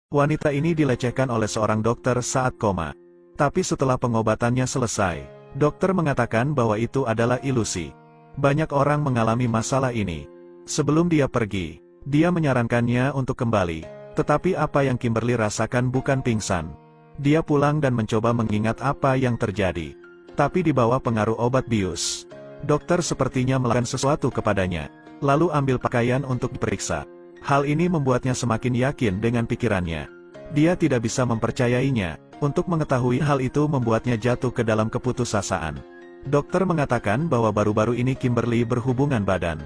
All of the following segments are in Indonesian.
Wanita ini dilecehkan oleh seorang dokter saat koma. Tapi setelah pengobatannya selesai, dokter mengatakan bahwa itu adalah ilusi. Banyak orang mengalami masalah ini. Sebelum dia pergi, dia menyarankannya untuk kembali. Tetapi apa yang Kimberly rasakan bukan pingsan. Dia pulang dan mencoba mengingat apa yang terjadi. Tapi di bawah pengaruh obat bius. Dokter sepertinya melakukan sesuatu kepadanya. Lalu ambil pakaian untuk diperiksa. Hal ini membuatnya semakin yakin dengan pikirannya. Dia tidak bisa mempercayainya. Untuk mengetahui hal itu membuatnya jatuh ke dalam keputusasaan. Dokter mengatakan bahwa baru-baru ini Kimberly berhubungan badan.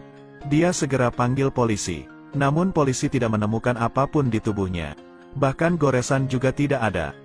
Dia segera panggil polisi. Namun polisi tidak menemukan apapun di tubuhnya. Bahkan goresan juga tidak ada.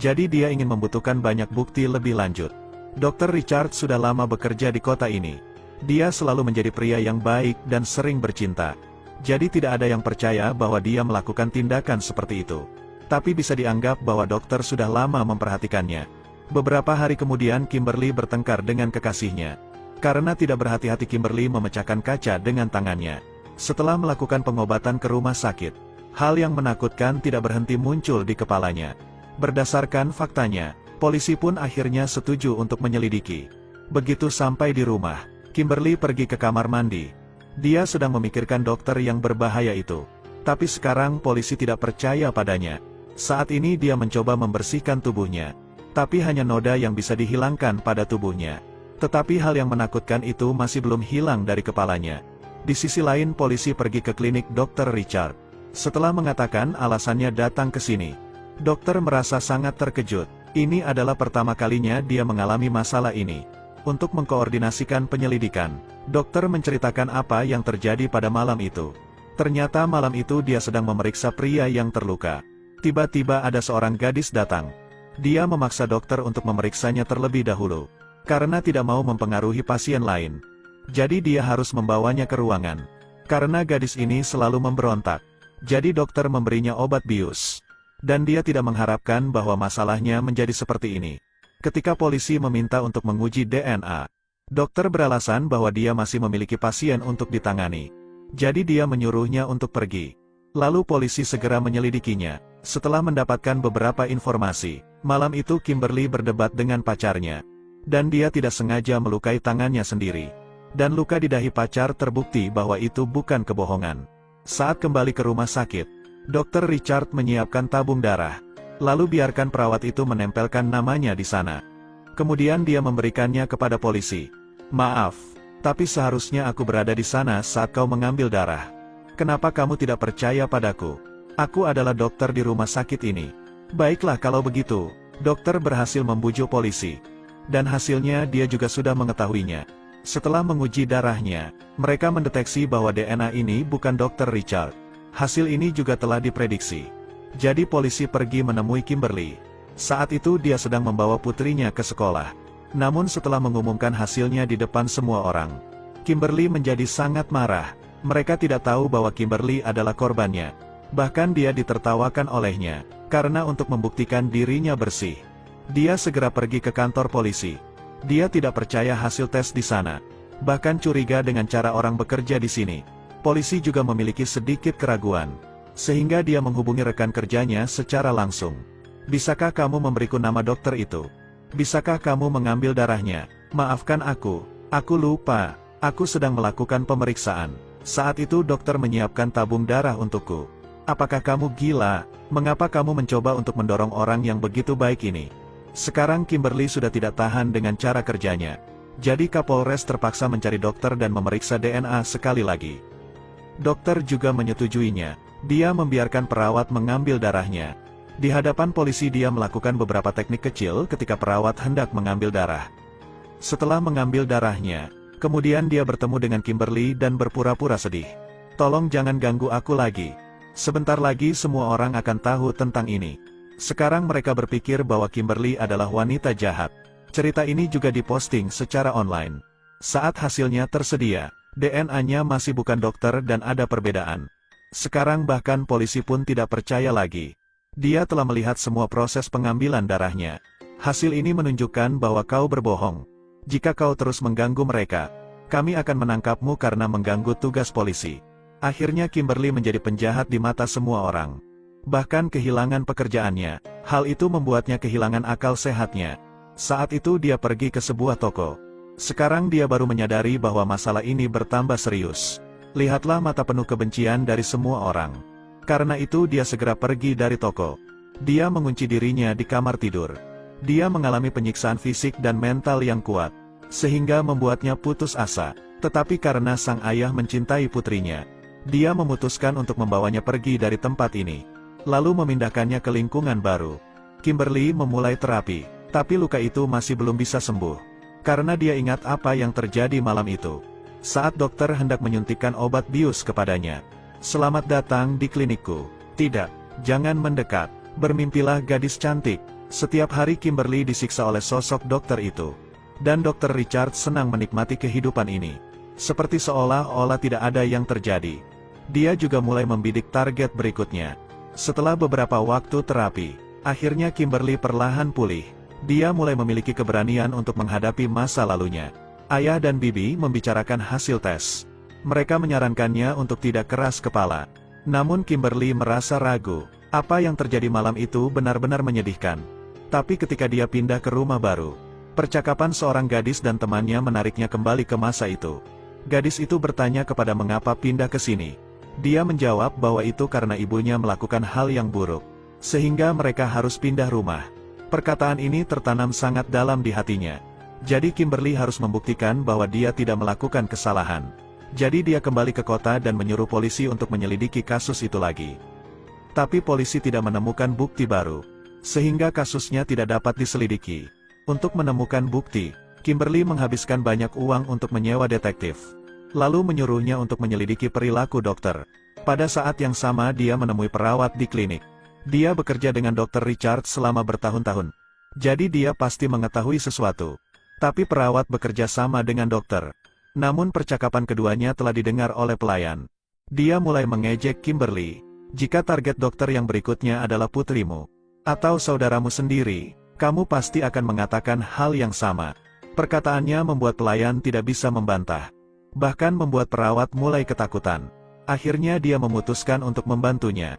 Jadi dia ingin membutuhkan banyak bukti lebih lanjut. Dr. Richard sudah lama bekerja di kota ini. Dia selalu menjadi pria yang baik dan sering bercinta. Jadi tidak ada yang percaya bahwa dia melakukan tindakan seperti itu. Tapi bisa dianggap bahwa dokter sudah lama memperhatikannya. Beberapa hari kemudian Kimberly bertengkar dengan kekasihnya. Karena tidak berhati-hati Kimberly memecahkan kaca dengan tangannya. Setelah melakukan pengobatan ke rumah sakit, hal yang menakutkan tidak berhenti muncul di kepalanya. Berdasarkan faktanya, polisi pun akhirnya setuju untuk menyelidiki. Begitu sampai di rumah, Kimberly pergi ke kamar mandi. Dia sedang memikirkan dokter yang berbahaya itu. Tapi sekarang polisi tidak percaya padanya. Saat ini dia mencoba membersihkan tubuhnya. Tapi hanya noda yang bisa dihilangkan pada tubuhnya. Tetapi hal yang menakutkan itu masih belum hilang dari kepalanya. Di sisi lain polisi pergi ke klinik Dr. Richard. Setelah mengatakan alasannya datang ke sini, dokter merasa sangat terkejut. Ini adalah pertama kalinya dia mengalami masalah ini. Untuk mengkoordinasikan penyelidikan, dokter menceritakan apa yang terjadi pada malam itu. Ternyata malam itu dia sedang memeriksa pria yang terluka. Tiba-tiba ada seorang gadis datang. Dia memaksa dokter untuk memeriksanya terlebih dahulu. Karena tidak mau mempengaruhi pasien lain. Jadi dia harus membawanya ke ruangan. Karena gadis ini selalu memberontak. Jadi dokter memberinya obat bius. Dan dia tidak mengharapkan bahwa masalahnya menjadi seperti ini. Ketika polisi meminta untuk menguji DNA, dokter beralasan bahwa dia masih memiliki pasien untuk ditangani. Jadi dia menyuruhnya untuk pergi. Lalu polisi segera menyelidikinya. Setelah mendapatkan beberapa informasi, malam itu Kimberly berdebat dengan pacarnya. Dan dia tidak sengaja melukai tangannya sendiri. Dan luka di dahi pacar terbukti bahwa itu bukan kebohongan. Saat kembali ke rumah sakit, Dr. Richard menyiapkan tabung darah. Lalu biarkan perawat itu menempelkan namanya di sana. Kemudian dia memberikannya kepada polisi. Maaf, tapi seharusnya aku berada di sana saat kau mengambil darah. Kenapa kamu tidak percaya padaku? Aku adalah dokter di rumah sakit ini. Baiklah kalau begitu, dokter berhasil membujuk polisi. Dan hasilnya dia juga sudah mengetahuinya. Setelah menguji darahnya, mereka mendeteksi bahwa DNA ini bukan Dr. Richard. Hasil ini juga telah diprediksi. Jadi polisi pergi menemui Kimberly. Saat itu dia sedang membawa putrinya ke sekolah. Namun setelah mengumumkan hasilnya di depan semua orang, Kimberly menjadi sangat marah. Mereka tidak tahu bahwa Kimberly adalah korbannya. Bahkan dia ditertawakan olehnya, karena untuk membuktikan dirinya bersih. Dia segera pergi ke kantor polisi. Dia tidak percaya hasil tes di sana. Bahkan curiga dengan cara orang bekerja di sini. Polisi juga memiliki sedikit keraguan. Sehingga dia menghubungi rekan kerjanya secara langsung. Bisakah kamu memberiku nama dokter itu? Bisakah kamu mengambil darahnya? Maafkan aku lupa. Aku sedang melakukan pemeriksaan. Saat itu dokter menyiapkan tabung darah untukku. Apakah kamu gila? Mengapa kamu mencoba untuk mendorong orang yang begitu baik ini? Sekarang Kimberly sudah tidak tahan dengan cara kerjanya. Jadi Kapolres terpaksa mencari dokter dan memeriksa DNA sekali lagi. Dokter juga menyetujuinya. Dia membiarkan perawat mengambil darahnya. Di hadapan polisi dia melakukan beberapa teknik kecil ketika perawat hendak mengambil darah. Setelah mengambil darahnya, kemudian dia bertemu dengan Kimberly dan berpura-pura sedih. Tolong jangan ganggu aku lagi. Sebentar lagi semua orang akan tahu tentang ini. Sekarang mereka berpikir bahwa Kimberly adalah wanita jahat. Cerita ini juga diposting secara online. Saat hasilnya tersedia, DNA-nya masih bukan dokter dan ada perbedaan. Sekarang bahkan polisi pun tidak percaya lagi. Dia telah melihat semua proses pengambilan darahnya. Hasil ini menunjukkan bahwa kau berbohong. Jika kau terus mengganggu mereka, kami akan menangkapmu karena mengganggu tugas polisi. Akhirnya Kimberly menjadi penjahat di mata semua orang. bahkan kehilangan pekerjaannya. Hal itu membuatnya kehilangan akal sehatnya. Saat itu dia pergi ke sebuah toko. Sekarang dia baru menyadari bahwa masalah ini bertambah serius. Lihatlah mata penuh kebencian dari semua orang. Karena itu dia segera pergi dari toko. Dia mengunci dirinya di kamar tidur. Dia mengalami penyiksaan fisik dan mental yang kuat, sehingga membuatnya putus asa. Tetapi karena sang ayah mencintai putrinya, dia memutuskan untuk membawanya pergi dari tempat ini, lalu memindahkannya ke lingkungan baru. Kimberly memulai terapi, tapi luka itu masih belum bisa sembuh. Karena dia ingat apa yang terjadi malam itu, saat dokter hendak menyuntikkan obat bius kepadanya. "Selamat datang di klinikku." "Tidak, jangan mendekat. Bermimpilah gadis cantik." Setiap hari Kimberly disiksa oleh sosok dokter itu. Dan Dr. Richard senang menikmati kehidupan ini. Seperti seolah-olah tidak ada yang terjadi. Dia juga mulai membidik target berikutnya. Setelah beberapa waktu terapi, akhirnya Kimberly perlahan pulih. Dia mulai memiliki keberanian untuk menghadapi masa lalunya. Ayah dan bibi membicarakan hasil tes. Mereka menyarankannya untuk tidak keras kepala. Namun Kimberly merasa ragu. Apa yang terjadi malam itu benar-benar menyedihkan. Tapi ketika dia pindah ke rumah baru, percakapan seorang gadis dan temannya menariknya kembali ke masa itu. Gadis itu bertanya kepada mengapa pindah ke sini. Dia menjawab bahwa itu karena ibunya melakukan hal yang buruk, sehingga mereka harus pindah rumah. Perkataan ini tertanam sangat dalam di hatinya. Jadi Kimberly harus membuktikan bahwa dia tidak melakukan kesalahan. Jadi dia kembali ke kota dan menyuruh polisi untuk menyelidiki kasus itu lagi. Tapi polisi tidak menemukan bukti baru, sehingga kasusnya tidak dapat diselidiki. Untuk menemukan bukti, Kimberly menghabiskan banyak uang untuk menyewa detektif, lalu menyuruhnya untuk menyelidiki perilaku dokter. Pada saat yang sama dia menemui perawat di klinik. Dia bekerja dengan Dr. Richard selama bertahun-tahun. Jadi dia pasti mengetahui sesuatu. Tapi perawat bekerja sama dengan dokter. Namun percakapan keduanya telah didengar oleh pelayan. Dia mulai mengejek Kimberly. "Jika target dokter yang berikutnya adalah putrimu, atau saudaramu sendiri, kamu pasti akan mengatakan hal yang sama." Perkataannya membuat pelayan tidak bisa membantah. Bahkan membuat perawat mulai ketakutan. Akhirnya dia memutuskan untuk membantunya.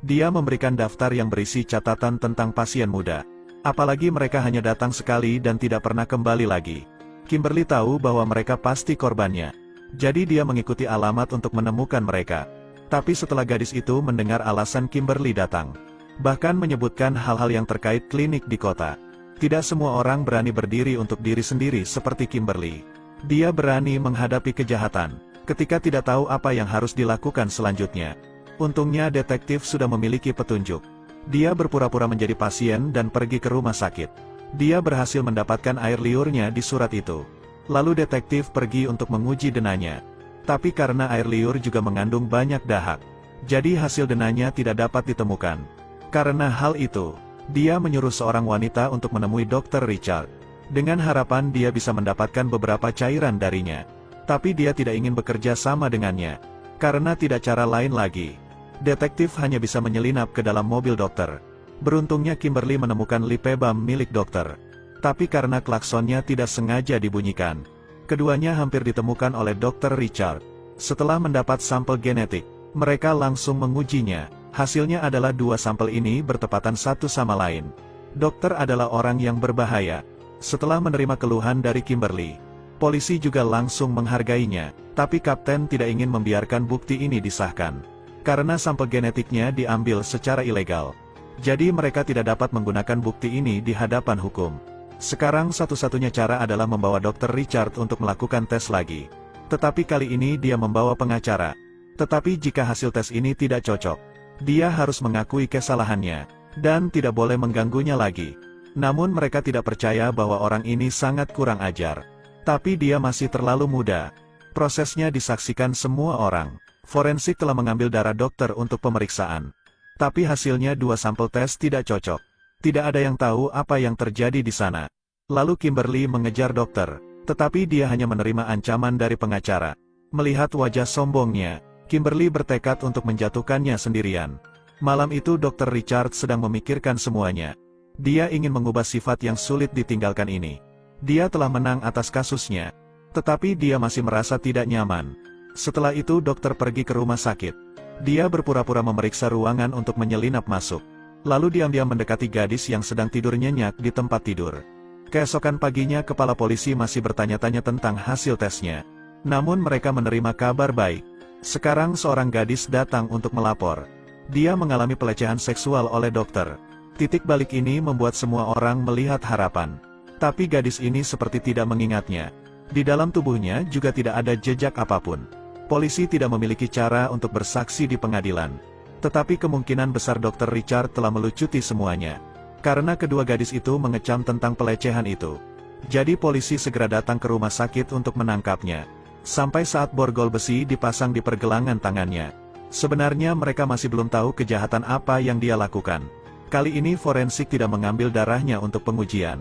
Dia memberikan daftar yang berisi catatan tentang pasien muda. Apalagi mereka hanya datang sekali dan tidak pernah kembali lagi. Kimberly tahu bahwa mereka pasti korbannya. Jadi dia mengikuti alamat untuk menemukan mereka. Tapi setelah gadis itu mendengar alasan Kimberly datang, bahkan menyebutkan hal-hal yang terkait klinik di kota. Tidak semua orang berani berdiri untuk diri sendiri seperti Kimberly. Dia berani menghadapi kejahatan, ketika tidak tahu apa yang harus dilakukan selanjutnya. Untungnya detektif sudah memiliki petunjuk. Dia berpura-pura menjadi pasien dan pergi ke rumah sakit. Dia berhasil mendapatkan air liurnya di surat itu. Lalu detektif pergi untuk menguji denanya. Tapi karena air liur juga mengandung banyak dahak, jadi hasil denanya tidak dapat ditemukan. Karena hal itu, dia menyuruh seorang wanita untuk menemui Dr. Richard, dengan harapan dia bisa mendapatkan beberapa cairan darinya. Tapi dia tidak ingin bekerja sama dengannya, karena tidak cara lain lagi. Detektif hanya bisa menyelinap ke dalam mobil dokter. Beruntungnya Kimberly menemukan lipebam milik dokter. Tapi karena klaksonnya tidak sengaja dibunyikan, keduanya hampir ditemukan oleh Dr. Richard. Setelah mendapat sampel genetik, mereka langsung mengujinya. Hasilnya adalah dua sampel ini bertepatan satu sama lain. Dokter adalah orang yang berbahaya. Setelah menerima keluhan dari Kimberly, polisi juga langsung menghargainya. Tapi kapten tidak ingin membiarkan bukti ini disahkan, karena sampel genetiknya diambil secara ilegal. Jadi mereka tidak dapat menggunakan bukti ini di hadapan hukum. Sekarang satu-satunya cara adalah membawa Dr. Richard untuk melakukan tes lagi. Tetapi kali ini dia membawa pengacara. Tetapi jika hasil tes ini tidak cocok, dia harus mengakui kesalahannya, dan tidak boleh mengganggunya lagi. Namun mereka tidak percaya bahwa orang ini sangat kurang ajar. Tapi dia masih terlalu muda. Prosesnya disaksikan semua orang. Forensik telah mengambil darah dokter untuk pemeriksaan. Tapi hasilnya dua sampel tes tidak cocok. Tidak ada yang tahu apa yang terjadi di sana. Lalu Kimberly mengejar dokter, tetapi dia hanya menerima ancaman dari pengacara. Melihat wajah sombongnya, Kimberly bertekad untuk menjatuhkannya sendirian. Malam itu Dr. Richard sedang memikirkan semuanya. Dia ingin mengubah sifat yang sulit ditinggalkan ini. Dia telah menang atas kasusnya, tetapi dia masih merasa tidak nyaman. Setelah itu dokter pergi ke rumah sakit. Dia berpura-pura memeriksa ruangan untuk menyelinap masuk. Lalu diam-diam mendekati gadis yang sedang tidur nyenyak di tempat tidur. Keesokan paginya kepala polisi masih bertanya-tanya tentang hasil tesnya. Namun mereka menerima kabar baik. Sekarang seorang gadis datang untuk melapor. Dia mengalami pelecehan seksual oleh dokter. Titik balik ini membuat semua orang melihat harapan. Tapi gadis ini seperti tidak mengingatnya. Di dalam tubuhnya juga tidak ada jejak apapun. Polisi tidak memiliki cara untuk bersaksi di pengadilan. Tetapi kemungkinan besar Dr. Richard telah melucuti semuanya. Karena kedua gadis itu mengecam tentang pelecehan itu. Jadi polisi segera datang ke rumah sakit untuk menangkapnya. Sampai saat borgol besi dipasang di pergelangan tangannya. Sebenarnya mereka masih belum tahu kejahatan apa yang dia lakukan. Kali ini forensik tidak mengambil darahnya untuk pengujian.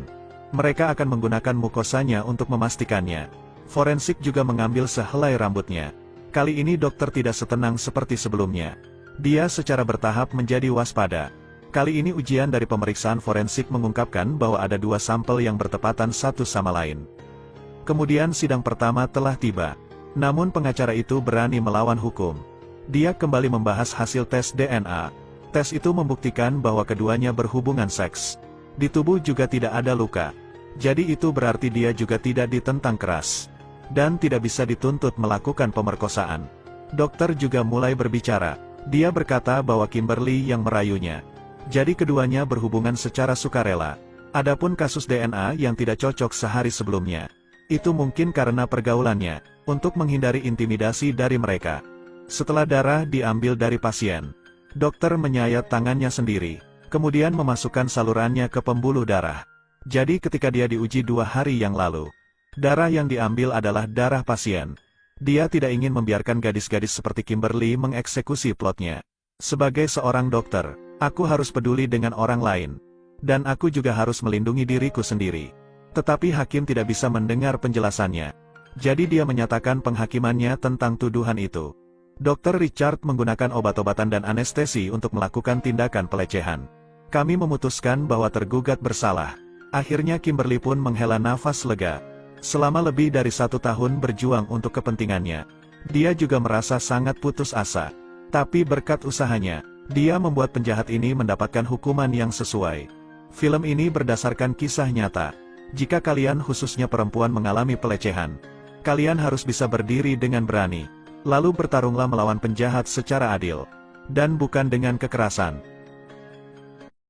Mereka akan menggunakan mukosanya untuk memastikannya. Forensik juga mengambil sehelai rambutnya. Kali ini dokter tidak setenang seperti sebelumnya. Dia secara bertahap menjadi waspada. Kali ini ujian dari pemeriksaan forensik mengungkapkan bahwa ada dua sampel yang bertepatan satu sama lain. Kemudian sidang pertama telah tiba. Namun pengacara itu berani melawan hukum. Dia kembali membahas hasil tes DNA. Tes itu membuktikan bahwa keduanya berhubungan seks. Di tubuh juga tidak ada luka. Jadi itu berarti dia juga tidak ditentang keras. Dan tidak bisa dituntut melakukan pemerkosaan. Dokter juga mulai berbicara. Dia berkata bahwa Kimberly yang merayunya. Jadi keduanya berhubungan secara sukarela. Adapun kasus DNA yang tidak cocok sehari sebelumnya. Itu mungkin karena pergaulannya, untuk menghindari intimidasi dari mereka. Setelah darah diambil dari pasien, dokter menyayat tangannya sendiri, kemudian memasukkan salurannya ke pembuluh darah. Jadi ketika dia diuji 2 hari yang lalu, darah yang diambil adalah darah pasien. Dia tidak ingin membiarkan gadis-gadis seperti Kimberly mengeksekusi plotnya. Sebagai seorang dokter, aku harus peduli dengan orang lain. Dan aku juga harus melindungi diriku sendiri. Tetapi hakim tidak bisa mendengar penjelasannya. Jadi dia menyatakan penghakimannya tentang tuduhan itu. Dr. Richard menggunakan obat-obatan dan anestesi untuk melakukan tindakan pelecehan. Kami memutuskan bahwa tergugat bersalah. Akhirnya Kimberly pun menghela nafas lega. Selama lebih dari 1 tahun berjuang untuk kepentingannya. Dia juga merasa sangat putus asa. Tapi berkat usahanya, dia membuat penjahat ini mendapatkan hukuman yang sesuai. Film ini berdasarkan kisah nyata. Jika kalian khususnya perempuan mengalami pelecehan, kalian harus bisa berdiri dengan berani. Lalu bertarunglah melawan penjahat secara adil. Dan bukan dengan kekerasan.